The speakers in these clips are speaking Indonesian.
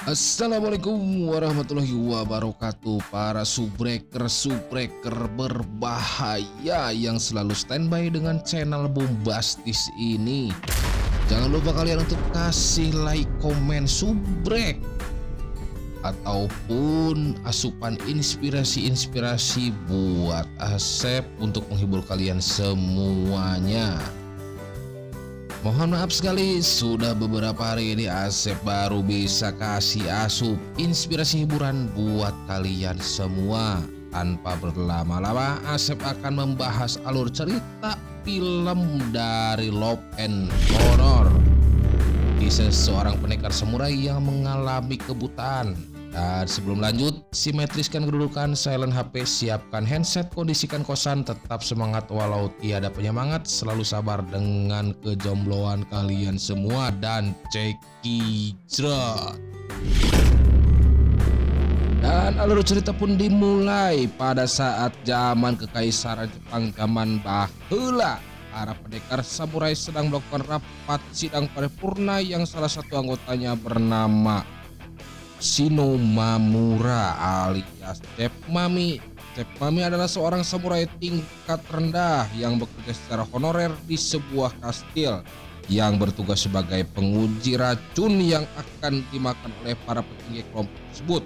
Assalamualaikum warahmatullahi wabarakatuh. Para subbreaker berbahaya yang selalu standby dengan channel bombastis ini, jangan lupa kalian untuk kasih like, komen, subrek ataupun asupan inspirasi buat Asep untuk menghibur kalian semuanya. Mohon maaf sekali, sudah beberapa hari ini Asep baru bisa kasih asup inspirasi hiburan buat kalian semua. Tanpa berlama-lama, Asep akan membahas alur cerita film dari Love and Honor, kisah seorang pendekar samurai yang mengalami kebutaan. Dan sebelum lanjut, simetriskan kedudukan, silent HP, siapkan handset, kondisikan kosan, tetap semangat walau tiada penyemangat, selalu sabar dengan kejombloan kalian semua, dan cekijrot. Dan alur cerita pun dimulai pada saat zaman Kekaisaran Jepang zaman baheula. Para pendekar samurai sedang melakukan rapat sidang paripurna yang salah satu anggotanya bernama Shino Mamura alias Chef Mami. Chef Mami adalah seorang samurai tingkat rendah yang bekerja secara honorer di sebuah kastil yang bertugas sebagai penguji racun yang akan dimakan oleh para petinggi kelompok tersebut.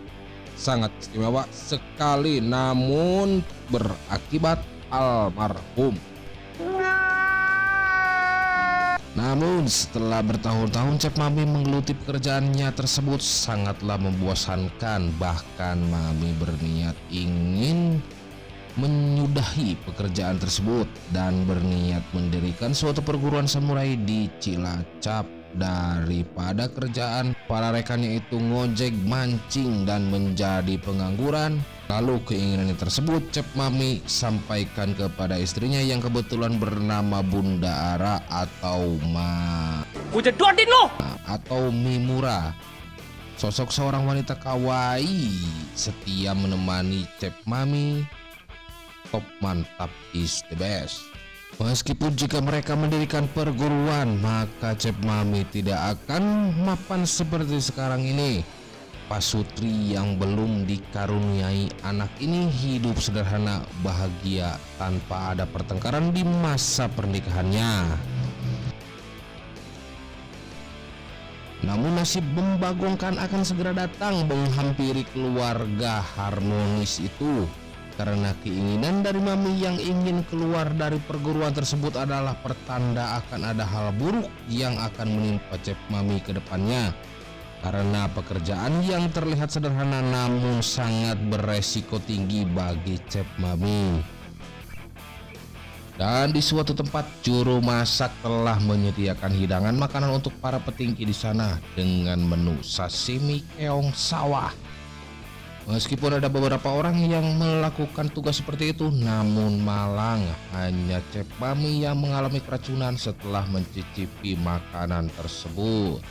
Sangat istimewa sekali, namun berakibat almarhum. Namun setelah bertahun-tahun Chef Mami menggeluti pekerjaannya tersebut sangatlah membosankan. Bahkan Mami berniat ingin menyudahi pekerjaan tersebut dan berniat mendirikan suatu perguruan samurai di Cilacap. Daripada kerjaan para rekannya itu ngojek, mancing, dan menjadi pengangguran, lalu keinginannya tersebut Chef Mami sampaikan kepada istrinya yang kebetulan bernama Bunda Ara atau atau Mimura. Sosok seorang wanita kawaii setia menemani Chef Mami. Top, mantap, is the best. Meskipun jika mereka mendirikan perguruan, maka Chef Mami tidak akan mapan seperti sekarang ini. Pasutri yang belum dikaruniai anak ini hidup sederhana, bahagia, tanpa ada pertengkaran di masa pernikahannya. Namun nasib membagongkan akan segera datang menghampiri keluarga harmonis itu. Karena keinginan dari Mami yang ingin keluar dari perguruan tersebut adalah pertanda akan ada hal buruk yang akan menimpa Chef Mami ke depannya. Karena pekerjaan yang terlihat sederhana namun sangat beresiko tinggi bagi Chef Mami. Dan di suatu tempat, juru masak telah menyediakan hidangan makanan untuk para petinggi di sana dengan menu sashimi keong sawah. Meskipun ada beberapa orang yang melakukan tugas seperti itu, namun malang hanya Chef Mami yang mengalami keracunan setelah mencicipi makanan tersebut.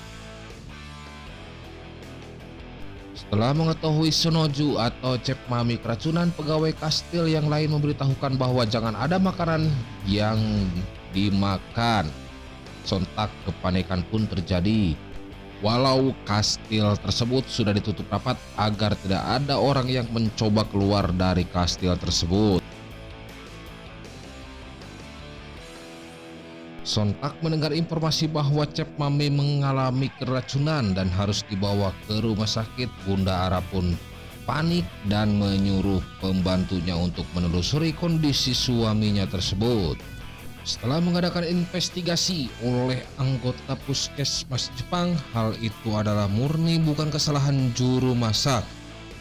Setelah mengetahui Sonoju atau Chef Mami keracunan, pegawai kastil yang lain memberitahukan bahwa jangan ada makanan yang dimakan. Sontak kepanikan pun terjadi. Walau kastil tersebut sudah ditutup rapat agar tidak ada orang yang mencoba keluar dari kastil tersebut. Sontak mendengar informasi bahwa Chef Mami mengalami keracunan dan harus dibawa ke rumah sakit. Bunda Ara pun panik dan menyuruh pembantunya untuk menelusuri kondisi suaminya tersebut. Setelah mengadakan investigasi oleh anggota puskesmas Jepang, hal itu adalah murni bukan kesalahan juru masak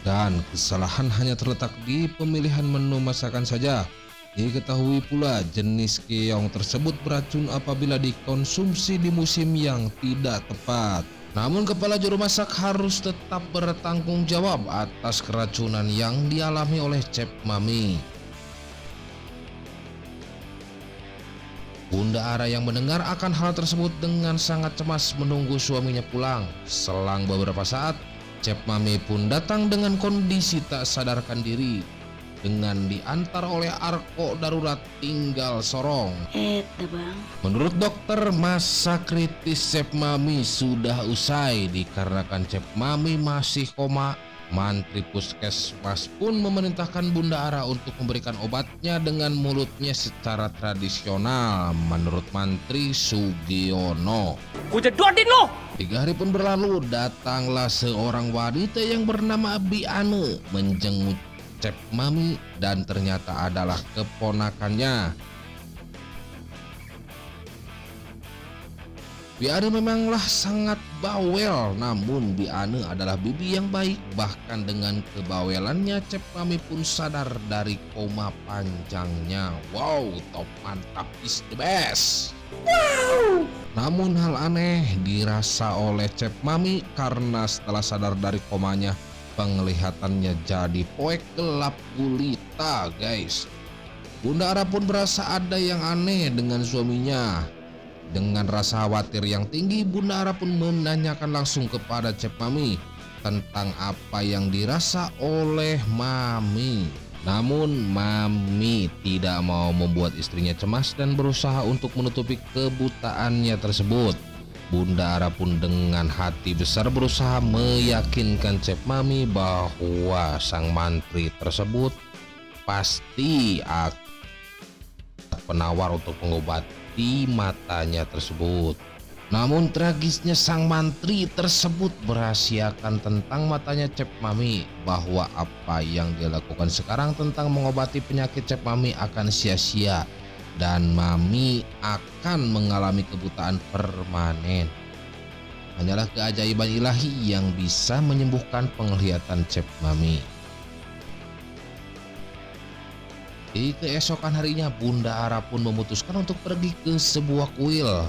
dan kesalahan hanya terletak di pemilihan menu masakan saja. Diketahui pula jenis keong tersebut beracun apabila dikonsumsi di musim yang tidak tepat. Namun kepala juru masak harus tetap bertanggung jawab atas keracunan yang dialami oleh Chef Mami. Bunda Ara yang mendengar akan hal tersebut dengan sangat cemas menunggu suaminya pulang. Selang beberapa saat, Chef Mami pun datang dengan kondisi tak sadarkan diri. dengan diantar oleh Arko darurat tinggal Sorong. Bang. Menurut dokter, masa kritis Cep Mami sudah usai dikarenakan Cep Mami masih koma. Mantri Puskesmas pun memerintahkan Bunda Ara untuk memberikan obatnya dengan mulutnya secara tradisional menurut Mantri Sugiono. Ku jedotin lo! 3 hari pun berlalu, datanglah seorang wanita yang bernama Biane menjenguk Cep Mami dan ternyata adalah keponakannya. Biane memanglah sangat bawel, namun Biane adalah bibi yang baik. Bahkan dengan kebawelannya Cep Mami pun sadar dari koma panjangnya. Wow, top mantap, is the best. Wow. Namun hal aneh dirasa oleh Cep Mami karena setelah sadar dari komanya, penglihatannya jadi poek gelap gulita, guys. Bunda Ara pun berasa ada yang aneh dengan suaminya. Dengan rasa khawatir yang tinggi, Bunda Ara pun menanyakan langsung kepada Cep Mami tentang apa yang dirasa oleh Mami. Namun Mami tidak mau membuat istrinya cemas dan berusaha untuk menutupi kebutaannya tersebut. Bunda Ara pun dengan hati besar berusaha meyakinkan Cep Mami bahwa sang mantri tersebut pasti akan penawar untuk mengobati matanya tersebut. Namun tragisnya sang mantri tersebut merahasiakan tentang matanya Cep Mami, bahwa apa yang dia lakukan sekarang tentang mengobati penyakit Cep Mami akan sia-sia dan Mami akan mengalami kebutaan permanen. Hanyalah keajaiban ilahi yang bisa menyembuhkan penglihatan Cep Mami. Di keesokan harinya, Bunda Ara pun memutuskan untuk pergi ke sebuah kuil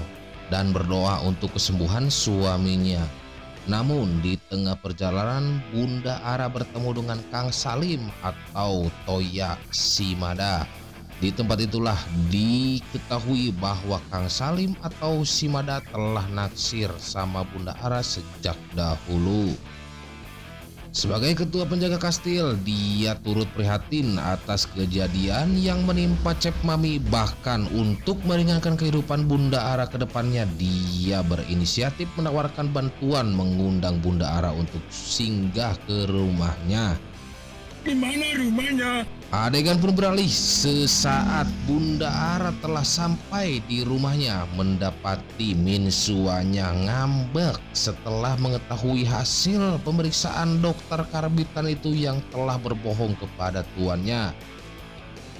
dan berdoa untuk kesembuhan suaminya. Namun di tengah perjalanan, Bunda Ara bertemu dengan Kang Salim atau Toya Simada. Di tempat itulah diketahui bahwa Kang Salim atau Simada telah naksir sama Bunda Ara sejak dahulu. Sebagai ketua penjaga kastil, dia turut prihatin atas kejadian yang menimpa Cep Mami. Bahkan untuk meringankan kehidupan Bunda Ara ke depannya, dia berinisiatif menawarkan bantuan mengundang Bunda Ara untuk singgah ke rumahnya. Di mana rumahnya? Adegan pun beralih sesaat Bunda Ara telah sampai di rumahnya, mendapati minsuanya ngambek setelah mengetahui hasil pemeriksaan dokter karbitan itu yang telah berbohong kepada tuannya.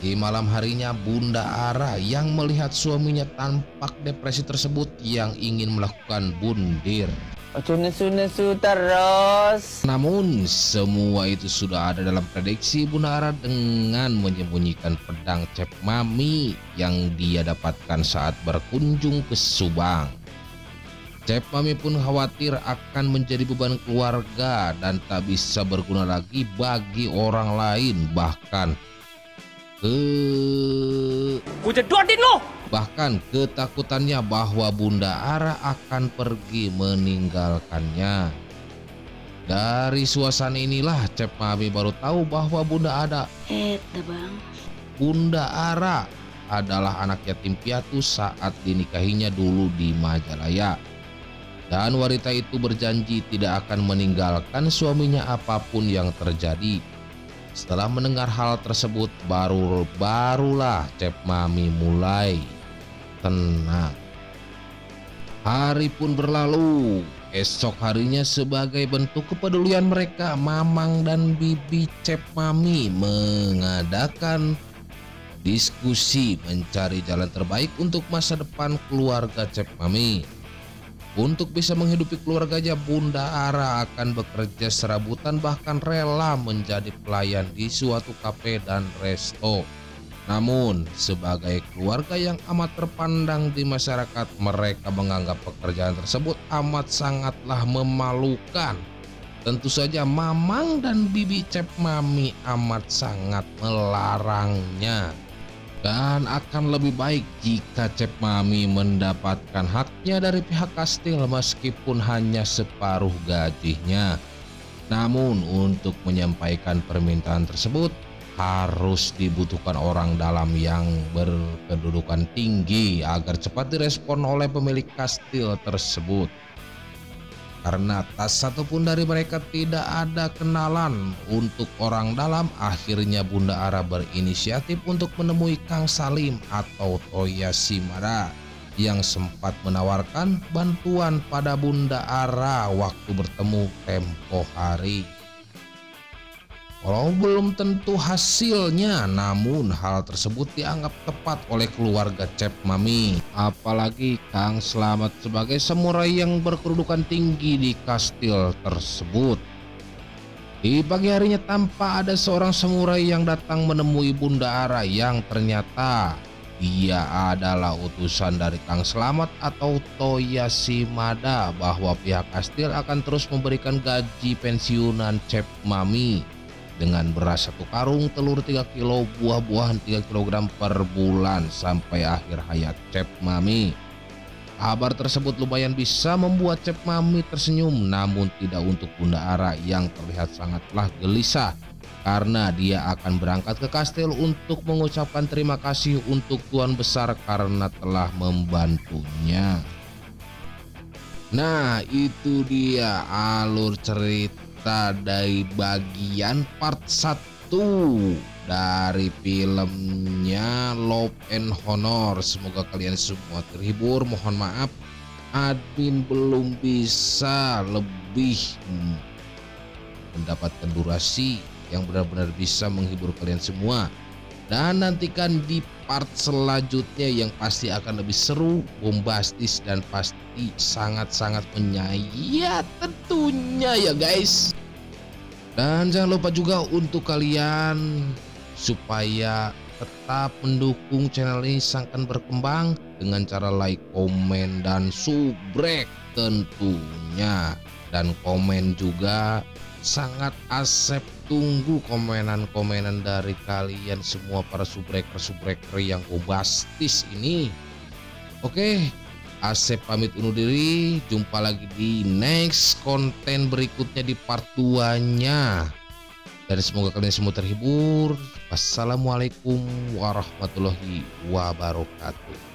Di malam harinya, Bunda Ara yang melihat suaminya tampak depresi tersebut yang ingin melakukan bundir. Ojo nesu-nesu terus. Namun semua itu sudah ada dalam prediksi Bunda Ara dengan menyembunyikan pedang Cep Mami yang dia dapatkan saat berkunjung ke Subang. Cep Mami pun khawatir akan menjadi beban keluarga dan tak bisa berguna lagi bagi orang lain. Bahkan ketakutannya bahwa Bunda Ara akan pergi meninggalkannya. Dari suasana inilah Cep Mami baru tahu bahwa Bunda Ara adalah anak yatim piatu saat dinikahinya dulu di Majalaya. Dan wanita itu berjanji tidak akan meninggalkan suaminya apapun yang terjadi. Setelah mendengar hal tersebut, barulah Cep Mami mulai tenang. Hari pun berlalu. Esok harinya, sebagai bentuk kepedulian mereka, Mamang dan Bibi Cep Mami mengadakan diskusi mencari jalan terbaik untuk masa depan keluarga Cep Mami. Untuk bisa menghidupi keluarganya, Bunda Ara akan bekerja serabutan, bahkan rela menjadi pelayan di suatu kafe dan resto. Namun sebagai keluarga yang amat terpandang di masyarakat, mereka menganggap pekerjaan tersebut amat sangatlah memalukan. Tentu saja Mamang dan Bibi Cep Mami amat sangat melarangnya. Dan akan lebih baik jika Cep Mami mendapatkan haknya dari pihak kastil meskipun hanya separuh gajinya. Namun untuk menyampaikan permintaan tersebut, harus dibutuhkan orang dalam yang berkedudukan tinggi agar cepat direspon oleh pemilik kastil tersebut. Karena tak satupun dari mereka tidak ada kenalan untuk orang dalam, akhirnya Bunda Ara berinisiatif untuk menemui Kang Salim atau Toya Shimada yang sempat menawarkan bantuan pada Bunda Ara waktu bertemu tempo hari. Walau belum tentu hasilnya, namun hal tersebut dianggap tepat oleh keluarga Cep Mami. Apalagi Kang Slamet sebagai samurai yang berkedudukan tinggi di kastil tersebut. Di pagi harinya tampak ada seorang samurai yang datang menemui Bunda Ara yang ternyata dia adalah utusan dari Kang Slamet atau Toya Shimada bahwa pihak kastil akan terus memberikan gaji pensiunan Cep Mami dengan beras 1 karung, telur 3 kilo, buah-buahan 3 kg per bulan sampai akhir hayat Cep Mami. Kabar tersebut lumayan bisa membuat Cep Mami tersenyum, namun tidak untuk Bunda Ara yang terlihat sangatlah gelisah karena dia akan berangkat ke kastil untuk mengucapkan terima kasih untuk Tuan Besar karena telah membantunya. Nah, itu dia alur cerita dari bagian part 1 dari filmnya Love and Honor. Semoga kalian semua terhibur. Mohon maaf admin belum bisa lebih mendapatkan durasi yang benar-benar bisa menghibur kalian semua. Dan nantikan di part selanjutnya yang pasti akan lebih seru, bombastis, dan pasti sangat-sangat menyayat tentunya ya guys. Dan jangan lupa juga untuk kalian supaya tetap mendukung channel ini sangkan berkembang dengan cara like, komen, dan subrek tentunya. Dan komen juga sangat Asep tunggu komenan-komenan dari kalian semua para subreker yang bombastis ini. Oke, Asep pamit undur diri. Jumpa lagi di next konten berikutnya di part 2-nya. Dan semoga kalian semua terhibur. Wassalamualaikum warahmatullahi wabarakatuh.